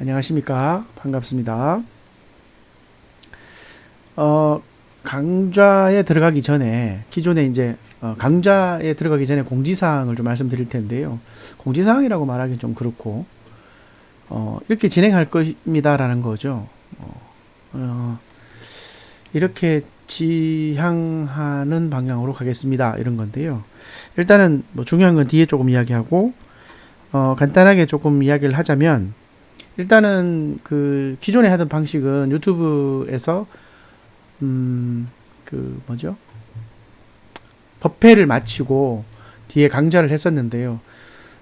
안녕하십니까. 반갑습니다. 강좌에 들어가기 전에, 기존에 이제, 강좌에 들어가기 전에 공지사항을 좀 말씀드릴 텐데요. 공지사항이라고 말하기는 좀 그렇고, 이렇게 진행할 것입니다라는 거죠. 이렇게 지향하는 방향으로 가겠습니다. 이런 건데요. 일단은 뭐 중요한 건 뒤에 조금 이야기하고, 간단하게 조금 이야기를 하자면, 일단은 그 기존에 하던 방식은 유튜브에서 그 뭐죠? 법회를 마치고 뒤에 강좌를 했었는데요.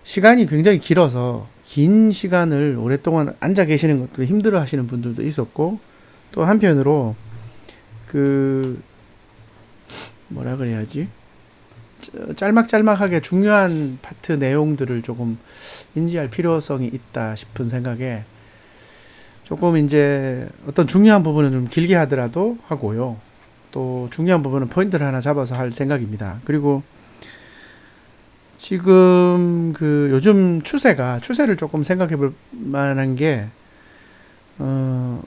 시간이 굉장히 길어서 긴 시간을 오랫동안 앉아 계시는 것도 힘들어 하시는 분들도 있었고, 또 한편으로 그 뭐라 그래야지? 짤막짤막하게 중요한 파트 내용들을 조금 인지할 필요성이 있다 싶은 생각에 조금 이제 어떤 중요한 부분은 좀 길게 하더라도 하고요. 또 중요한 부분은 포인트를 하나 잡아서 할 생각입니다. 그리고 지금 그 요즘 추세를 조금 생각해 볼 만한 게, 어,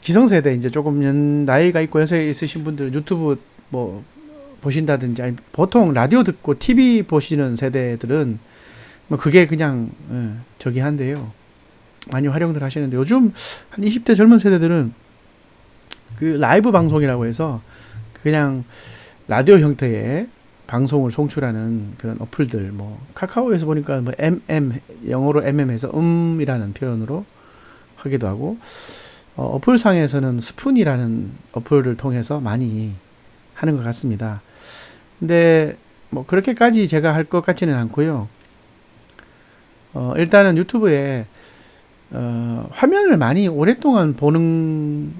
기성세대 이제 조금 나이가 있고 연세 있으신 분들 유튜브 뭐 보신다든지, 아니 보통 라디오 듣고 TV 보시는 세대들은 뭐 그게 그냥 저기 한데요. 많이 활용들 하시는데, 요즘 한 20대 젊은 세대들은 그 라이브 방송이라고 해서 그냥 라디오 형태의 방송을 송출하는 그런 어플들, 뭐 카카오에서 보니까 뭐 영어로 MM해서 이라는 표현으로 하기도 하고, 어플 상에서는 스푼이라는 어플을 통해서 많이 하는 것 같습니다. 근데 뭐 그렇게까지 제가 할 것 같지는 않고요. 일단은 유튜브에 화면을 많이 오랫동안 보는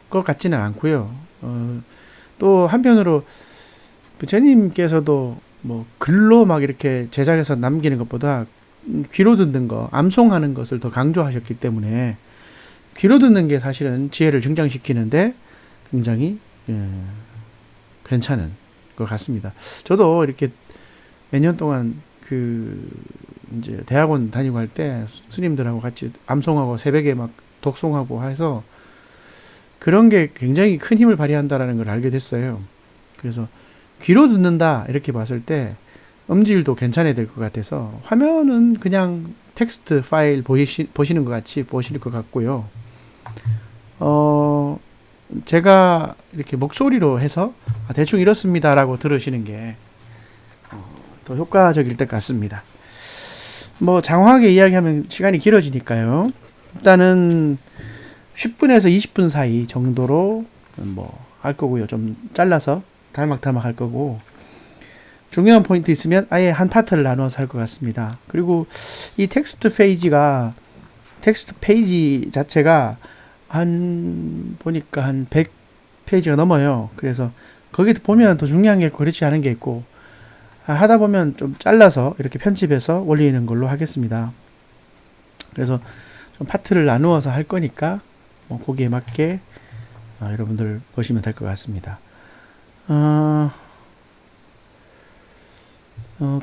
것 같지는 않고요. 또 한편으로 부처님께서도 뭐 글로 막 이렇게 제작해서 남기는 것보다 귀로 듣는 거, 암송하는 것을 더 강조하셨기 때문에 귀로 듣는 게 사실은 지혜를 증장시키는데 굉장히 괜찮은 것 같습니다. 저도 이렇게 몇 년 동안 그 이제 대학원 다니고 할 때 스님들하고 같이 암송하고 새벽에 막 독송하고 해서 그런 게 굉장히 큰 힘을 발휘한다라는 걸 알게 됐어요. 그래서 귀로 듣는다 이렇게 봤을 때 음질도 괜찮아야 될 것 같아서 화면은 그냥 텍스트 파일 보시는 것 같이 보실 것 같고요. 제가 이렇게 목소리로 해서 대충 이렇습니다라고 들으시는 게 더 효과적일 것 같습니다. 뭐 장황하게 이야기하면 시간이 길어지니까요. 일단은 10분에서 20분 사이 정도로 뭐 할 거고요. 좀 잘라서 달막달막 할 거고, 중요한 포인트 있으면 아예 한 파트를 나눠서 할 것 같습니다. 그리고 이 텍스트 페이지 자체가 보니까 한 100페이지가 넘어요. 그래서 거기 보면 더 중요한 게 있고 그렇지 않은 게 있고, 하다 보면 좀 잘라서 이렇게 편집해서 올리는 걸로 하겠습니다. 그래서 좀 파트를 나누어서 할 거니까 뭐 거기에 맞게 여러분들 보시면 될 것 같습니다.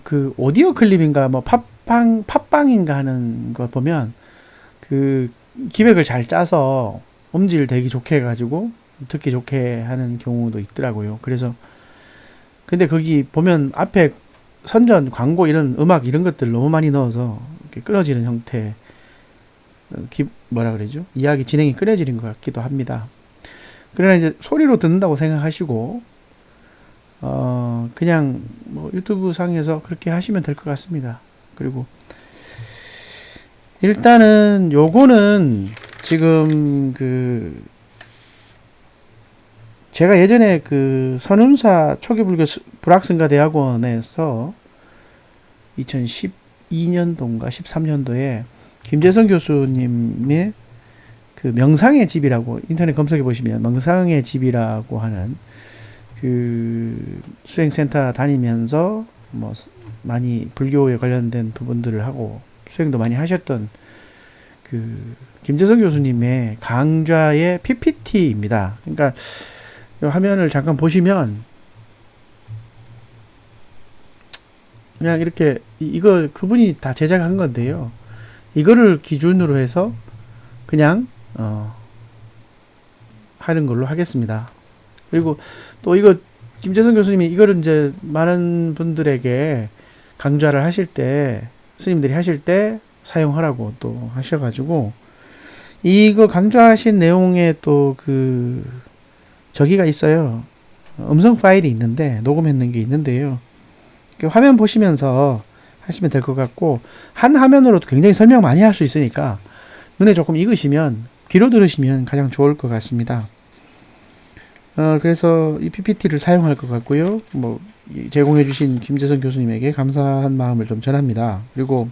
그 오디오 클립인가 뭐 팟빵인가 하는 거 보면 그 기획을 잘 짜서 음질 되게 좋게 해가지고 듣기 좋게 하는 경우도 있더라고요. 그래서 근데 거기 보면 앞에 선전 광고 이런 음악 이런 것들 너무 많이 넣어서 이렇게 끊어지는 형태, 뭐라 그러죠? 이야기 진행이 끊어지는 것 같기도 합니다. 그러나 이제 소리로 듣는다고 생각하시고 그냥 뭐 유튜브 상에서 그렇게 하시면 될 것 같습니다. 그리고 일단은 요거는 지금 그 제가 예전에 그 선운사 초기불교 불학승가 대학원에서 2012년도인가 13년도에 김재성 교수님의 그 명상의 집이라고 인터넷 검색해 보시면 명상의 집이라고 하는 그 수행센터 다니면서 뭐 많이 불교에 관련된 부분들을 하고 수행도 많이 하셨던 그 김재성 교수님의 강좌의 PPT입니다. 그러니까 이 화면을 잠깐 보시면 그냥 이렇게 이거 그분이 다 제작한 건데요. 이거를 기준으로 해서 그냥 하는 걸로 하겠습니다. 그리고 또 이거 김재성 교수님이 이거를 이제 많은 분들에게 강좌를 하실 때, 스님들이 하실 때 사용하라고 또 하셔가지고, 이거 강좌하신 내용에 또 저기가 있어요. 음성 파일이 있는데, 녹음했는 게 있는데요. 화면 보시면서 하시면 될 것 같고, 한 화면으로도 굉장히 설명 많이 할 수 있으니까, 눈에 조금 익으시면, 귀로 들으시면 가장 좋을 것 같습니다. 그래서 이 PPT를 사용할 것 같고요. 뭐 제공해주신 김재성 교수님에게 감사한 마음을 좀 전합니다. 그리고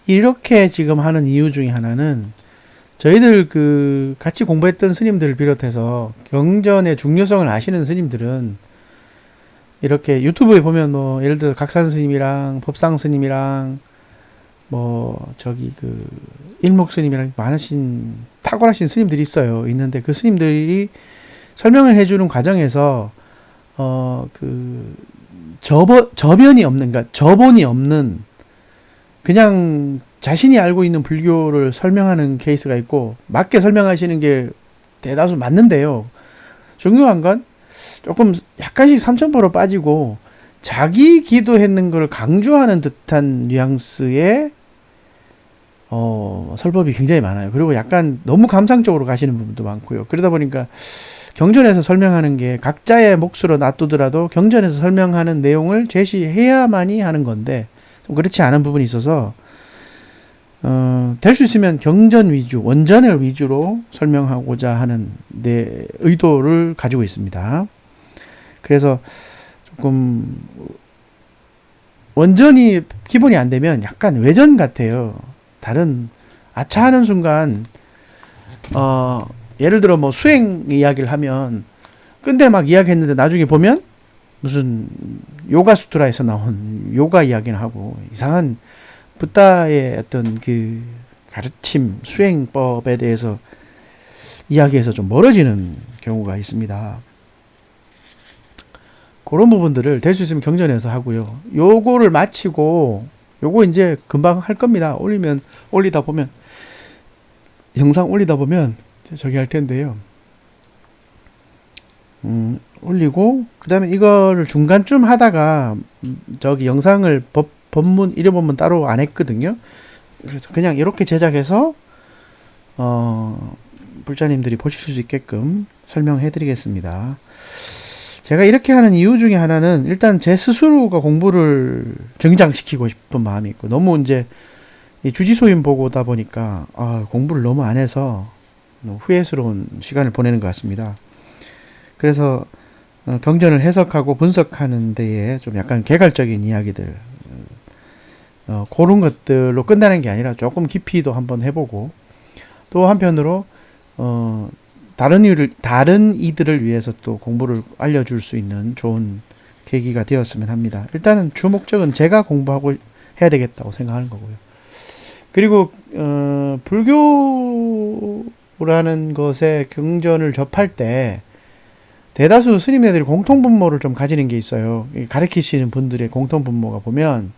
이렇게 지금 하는 이유 중에 하나는 저희들 같이 공부했던 스님들을 비롯해서 경전의 중요성을 아시는 스님들은 이렇게 유튜브에 보면 뭐 예를 들어 각산 스님이랑 법상 스님이랑 뭐 일목 스님이랑 많으신 탁월하신 스님들이 있는데 그 스님들이 설명을 해주는 과정에서 저변이 없는, 그러니까 저본이 없는, 그냥 자신이 알고 있는 불교를 설명하는 케이스가 있고, 맞게 설명하시는 게 대다수 맞는데요. 중요한 건 조금 약간씩 삼천포로 빠지고 자기 기도했는 걸 강조하는 듯한 뉘앙스의 설법이 굉장히 많아요. 그리고 약간 너무 감상적으로 가시는 부분도 많고요. 그러다 보니까 경전에서 설명하는 게 각자의 몫으로 놔두더라도 경전에서 설명하는 내용을 제시해야만이 하는 건데, 좀 그렇지 않은 부분이 있어서 될 수 있으면 경전 위주, 원전을 위주로 설명하고자 하는 내 의도를 가지고 있습니다. 그래서 조금 원전이 기본이 안 되면 약간 외전 같아요. 다른 아차하는 순간 예를 들어 뭐 수행 이야기를 하면 근데 막 이야기했는데 나중에 보면 무슨 요가 수트라에서 나온 요가 이야기를 하고 이상한 붓다의 어떤 가르침 수행법에 대해서 이야기해서 좀 멀어지는 경우가 있습니다. 그런 부분들을 될 수 있으면 경전에서 하고요. 요거를 마치고 요거 이제 금방 할 겁니다. 올리다 보면 영상 올리다 보면 저기 할 텐데요. 올리고 그다음에 이거를 중간쯤 하다가 저기 영상을 법문 일요법문 따로 안 했거든요. 그래서 그냥 이렇게 제작해서 불자님들이 보실 수 있게끔 설명해 드리겠습니다. 제가 이렇게 하는 이유 중에 하나는 일단 제 스스로가 공부를 정장시키고 싶은 마음이 있고, 너무 이제 이 주지소임 보고 오다 보니까 공부를 너무 안 해서 후회스러운 시간을 보내는 것 같습니다. 그래서 경전을 해석하고 분석하는 데에 좀 약간 개괄적인 이야기들, 그런 것들로 끝나는 게 아니라 조금 깊이도 한번 해보고, 또 한편으로 다른 이들을 위해서 또 공부를 알려줄 수 있는 좋은 계기가 되었으면 합니다. 일단은 주 목적은 제가 공부하고 해야 되겠다고 생각하는 거고요. 그리고 불교라는 것에 경전을 접할 때 대다수 스님네들이 공통분모를 좀 가지는 게 있어요. 가르치시는 분들의 공통분모가 보면,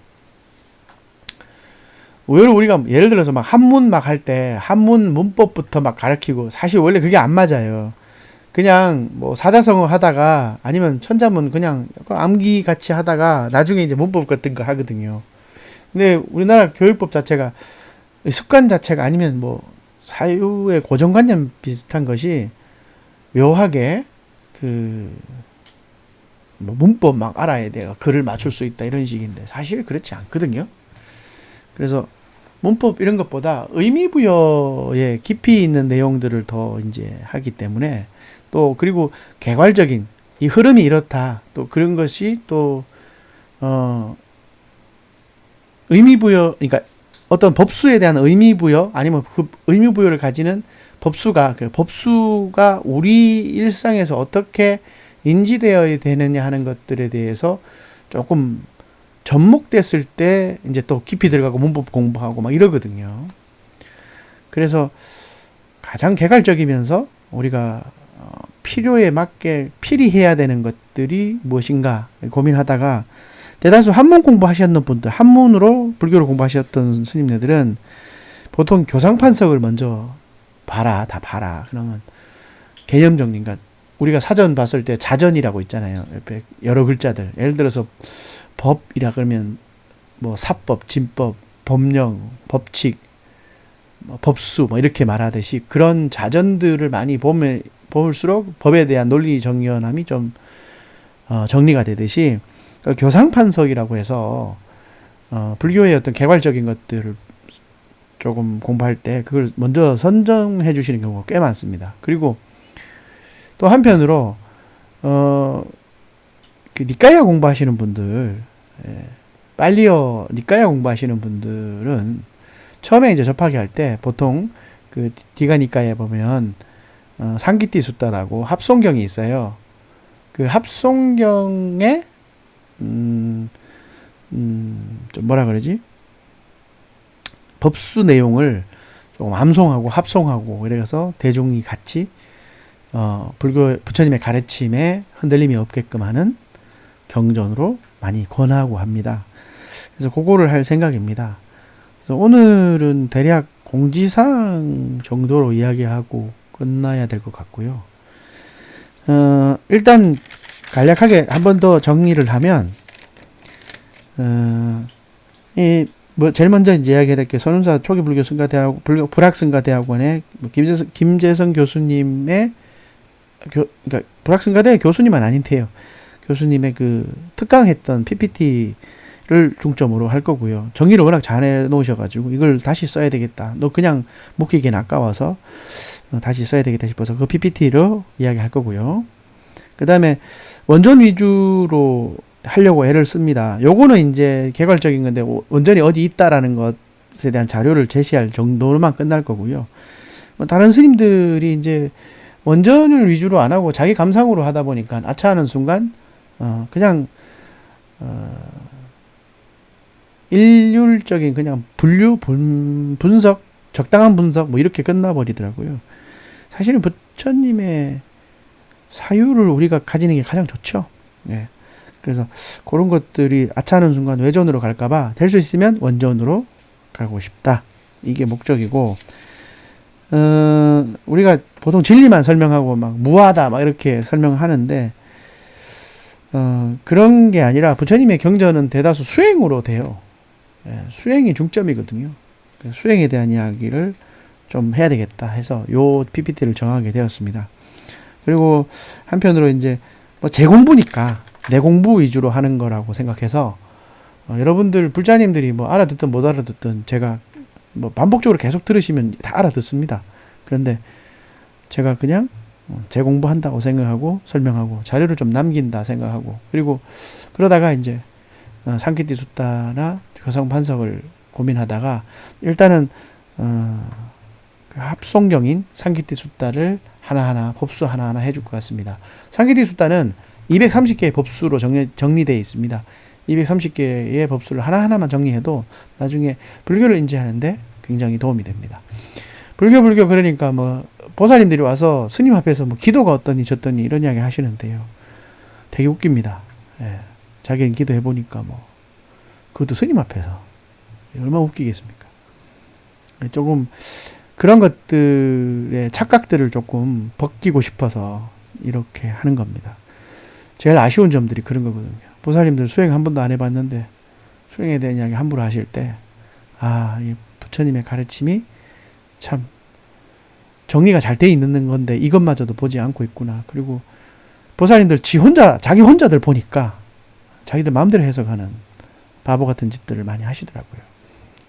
의외로 우리가 예를 들어서 막 한문 막 할 때 한문 문법부터 막 가르치고, 사실 원래 그게 안 맞아요. 그냥 뭐 사자성어 하다가 아니면 천자문 그냥 암기 같이 하다가 나중에 이제 문법 같은 거 하거든요. 근데 우리나라 교육법 자체가 습관 자체가 아니면 뭐 사유의 고정관념 비슷한 것이 묘하게 뭐 문법 막 알아야 돼요. 글을 맞출 수 있다 이런 식인데 사실 그렇지 않거든요. 그래서 문법 이런 것보다 의미부여에 깊이 있는 내용들을 더 이제 하기 때문에, 또 그리고 개괄적인 이 흐름이 이렇다, 또 그런 것이 또 의미부여, 그러니까 어떤 법수에 대한 의미부여, 아니면 그 의미부여를 가지는 법수가 우리 일상에서 어떻게 인지되어야 되느냐 하는 것들에 대해서 조금 접목됐을 때 이제 또 깊이 들어가고 문법 공부하고 막 이러거든요. 그래서 가장 개괄적이면서 우리가 필요에 맞게 필히 해야 되는 것들이 무엇인가 고민하다가 대다수 한문 공부하셨던 분들, 한문으로 불교를 공부하셨던 스님네들은 보통 교상판석을 먼저 봐라, 다 봐라. 그러면 개념 정리, 그러니까 우리가 사전 봤을 때 자전이라고 있잖아요. 옆에 여러 글자들. 예를 들어서 법이라 그러면 뭐 사법, 진법, 법령, 법칙, 뭐 법수 뭐 이렇게 말하듯이 그런 자전들을 많이 볼수록 법에 대한 논리 정연함이 좀 정리가 되듯이 교상판석이라고 해서 불교의 어떤 개괄적인 것들을 조금 공부할 때 그걸 먼저 선정해 주시는 경우가 꽤 많습니다. 그리고 또 한편으로 그 니까야 공부하시는 분들, 빨리어 니까야 공부하시는 분들은 처음에 이제 접하게 할 때 보통 그 디가 니까에 보면 상기띠 숫다라고 합송경이 있어요. 그 합송경에 좀 뭐라 그러지? 법수 내용을 조금 암송하고 합송하고 이래서 대중이 같이 불교 부처님의 가르침에 흔들림이 없게끔 하는 경전으로 많이 권하고 합니다. 그래서 그거를 할 생각입니다. 그래서 오늘은 대략 공지사항 정도로 이야기하고 끝나야 될 것 같고요. 일단 간략하게 한 번 더 정리를 하면 뭐 제일 먼저 이제 이야기해야 될 게 선운사 초기 불교 승가대학원 불학승가대학원의 김재성 교수님의 그러니까 불학승가대 교수님은 아닌데요. 교수님의 그 특강했던 PPT를 중점으로 할 거고요. 정리를 워낙 잘 해놓으셔가지고 이걸 다시 써야 되겠다. 너 그냥 묵히기엔 아까워서 다시 써야 되겠다 싶어서 그 PPT로 이야기할 거고요. 그 다음에 원전 위주로 하려고 애를 씁니다. 요거는 이제 개괄적인 건데 원전이 어디 있다라는 것에 대한 자료를 제시할 정도로만 끝날 거고요. 다른 스님들이 이제 원전을 위주로 안 하고 자기 감상으로 하다 보니까 아차하는 순간 그냥 일률적인 그냥 분류 분석 적당한 분석 뭐 이렇게 끝나버리더라고요. 사실은 부처님의 사유를 우리가 가지는 게 가장 좋죠. 네. 그래서 그런 것들이 아차하는 순간 외전으로 갈까봐 될 수 있으면 원전으로 가고 싶다. 이게 목적이고, 우리가 보통 진리만 설명하고 막 무하다 막 이렇게 설명하는데, 그런 게 아니라 부처님의 경전은 대다수 수행으로 돼요. 예, 수행이 중점이거든요. 수행에 대한 이야기를 좀 해야 되겠다 해서 요 PPT를 정하게 되었습니다. 그리고 한편으로 이제 뭐 재공부니까 내 공부 위주로 하는 거라고 생각해서 여러분들 불자님들이 뭐 알아듣든 못 알아듣든 제가 뭐 반복적으로 계속 들으시면 다 알아듣습니다. 그런데 제가 그냥 재공부한다고 생각하고 설명하고 자료를 좀 남긴다 생각하고 그리고 그러다가 이제 상기띠 숫다나 교상판석을 고민하다가 일단은 그 합송경인 상기띠 숫다를 하나하나 법수 하나하나 해줄 것 같습니다. 상기띠 숫다는 230개의 법수로 정리되어 있습니다. 230개의 법수를 하나하나만 정리해도 나중에 불교를 인지하는데 굉장히 도움이 됩니다. 불교 그러니까 뭐 보살님들이 와서 스님 앞에서 뭐 기도가 어떠니 저떠니 이런 이야기 하시는데요. 되게 웃깁니다. 예. 자기는 기도해보니까 뭐 그것도 스님 앞에서 얼마나 웃기겠습니까? 조금 그런 것들의 착각들을 조금 벗기고 싶어서 이렇게 하는 겁니다. 제일 아쉬운 점들이 그런 거거든요. 보살님들 수행 한 번도 안 해봤는데 수행에 대한 이야기 함부로 하실 때 이 부처님의 가르침이 참 정리가 잘 돼 있는 건데 이것마저도 보지 않고 있구나. 그리고 보살님들 자기 혼자들 보니까 자기들 마음대로 해석하는 바보 같은 짓들을 많이 하시더라고요.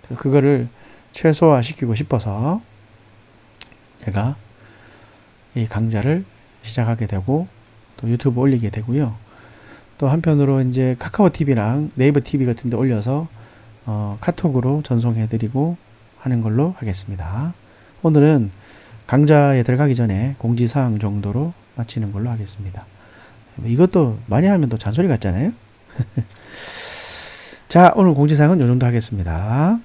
그래서 그거를 최소화시키고 싶어서 제가 이 강좌를 시작하게 되고 또 유튜브 올리게 되고요. 또 한편으로 이제 카카오 TV랑 네이버 TV 같은 데 올려서 카톡으로 전송해드리고 하는 걸로 하겠습니다. 오늘은 강좌에 들어가기 전에 공지사항 정도로 마치는 걸로 하겠습니다. 이것도 많이 하면 또 잔소리 같잖아요. 자, 오늘 공지사항은 이 정도 하겠습니다.